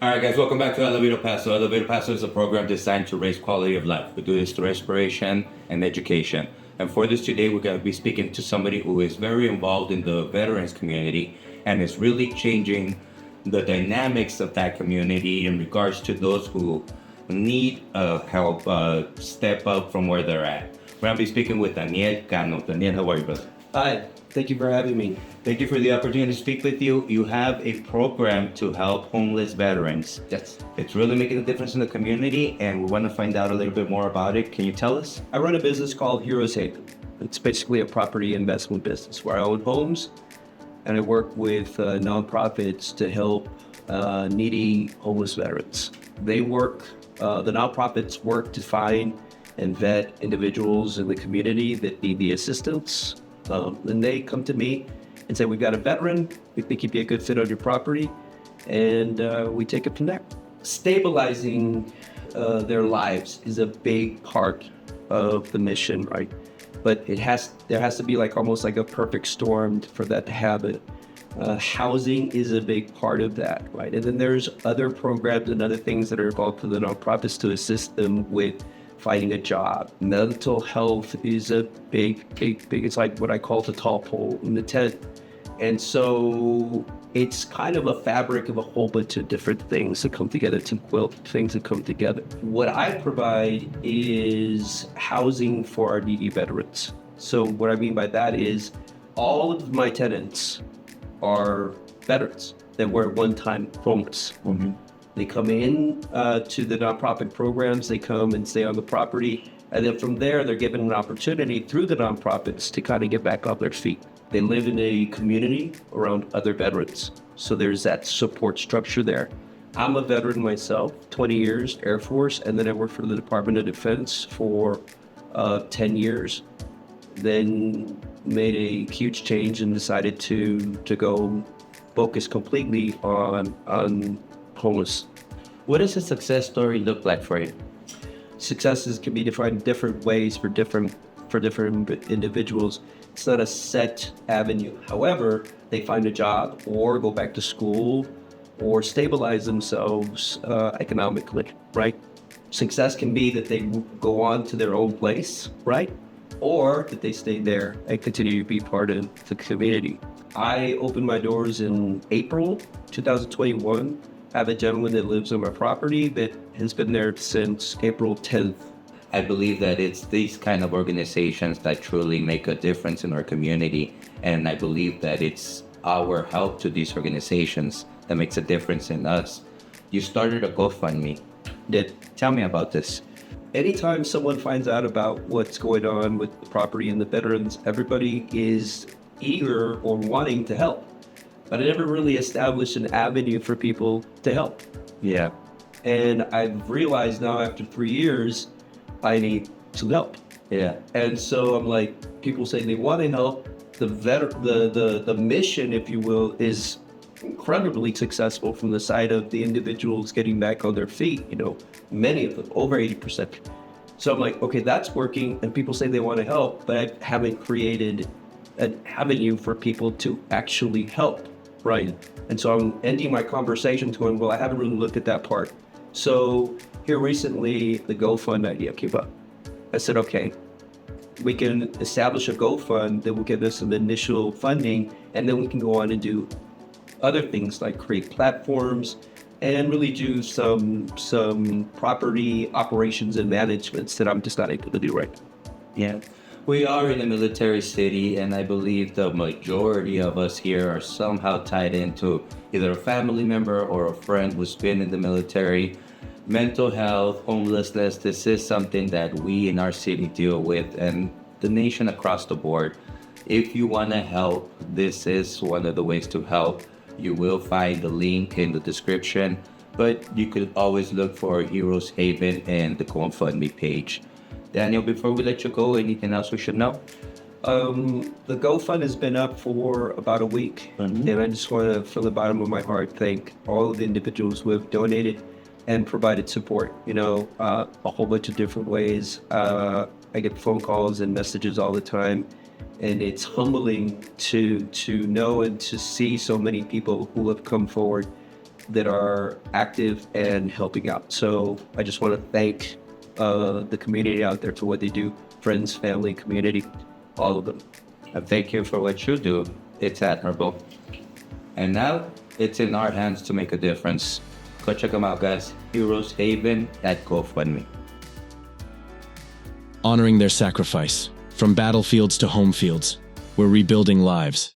All right, guys, welcome back to Elevator Paso. Elevator Paso is a program designed to raise quality of life. We do this through inspiration and education. And for this today, we're going to be speaking to somebody who is very involved in the veterans community and is really changing the dynamics of that community in regards to those who need help step up from where they're at. We're going to be speaking with Daniel Cano. Daniel, how are you, brother? Hi, thank you for having me. Thank you for the opportunity to speak with you. You have a program to help homeless veterans. Yes. It's really making a difference in the community, and we want to find out a little bit more about it. Can you tell us? I run a business called Heroes Haven. It's basically a property investment business where I own homes and I work with nonprofits to help needy homeless veterans. The nonprofits work to find and vet individuals in the community that need the assistance. And they come to me and say, we've got a veteran, we think he'd be a good fit on your property, and we take it from there. Stabilizing their lives is a big part of the mission, right? But there has to be almost like a perfect storm for that to happen. Housing is a big part of that, right? And then there's other programs and other things that are involved for the nonprofits to assist them with finding a job. Mental health is a big, it's like what I call the tall pole in the tent. And so it's kind of a fabric of a whole bunch of different things that come together to quilt things that come together. What I provide is housing for our needy veterans. So what I mean by that is all of my tenants are veterans that were at one time homeless. Mm-hmm. They come in to the nonprofit programs, they come and stay on the property, and then from there, they're given an opportunity through the nonprofits to kind of get back on their feet. They live in a community around other veterans, so there's that support structure there. I'm a veteran myself, 20 years, Air Force, and then I worked for the Department of Defense for 10 years. Then made a huge change and decided to go focus completely on homeless. What does a success story look like for you? Successes can be defined different ways for different individuals. It's not a set avenue. However, they find a job or go back to school or stabilize themselves economically, right? Success can be that they go on to their own place, right? Or that they stay there and continue to be part of the community. I opened my doors in April 2021. I have a gentleman that lives on my property that has been there since April 10th. I believe that it's these kind of organizations that truly make a difference in our community. And I believe that it's our help to these organizations that makes a difference in us. You started a GoFundMe. Tell me about this. Anytime someone finds out about what's going on with the property and the veterans, everybody is eager or wanting to help. But I never really established an avenue for people to help. Yeah. And I've realized now after 3 years, I need some help. Yeah. And so I'm like, people say they want to help. The mission, if you will, is incredibly successful from the side of the individuals getting back on their feet, many of them, over 80%. So I'm like, okay, that's working. And people say they want to help, but I haven't created an avenue for people to actually help. Right. And so I'm ending my conversation going, well, I haven't really looked at that part. So here recently, the GoFund idea came up. I said, okay, we can establish a GoFund that will give us some initial funding, and then we can go on and do other things like create platforms and really do some property operations and managements that I'm just not able to do right now. Yeah. We are in a military city, and I believe the majority of us here are somehow tied into either a family member or a friend who's been in the military. Mental health, homelessness, this is something that we in our city deal with, and the nation across the board. If you want to help, this is one of the ways to help. You will find the link in the description, but you could always look for Heroes Haven and the GoFundMe page. Daniel, before we let you go, anything else we should know? The GoFund has been up for about a week, and I just want to, from the bottom of my heart, thank all of the individuals who have donated and provided support, a whole bunch of different ways. I get phone calls and messages all the time, and it's humbling to know and to see so many people who have come forward that are active and helping out. So I just want to thank the community out there for what they do, friends, family, community, all of them. And thank you for what you do. It's admirable. And now it's in our hands to make a difference. Go check them out, guys. Heroes Haven at GoFundMe. Honoring their sacrifice. From battlefields to home fields, we're rebuilding lives.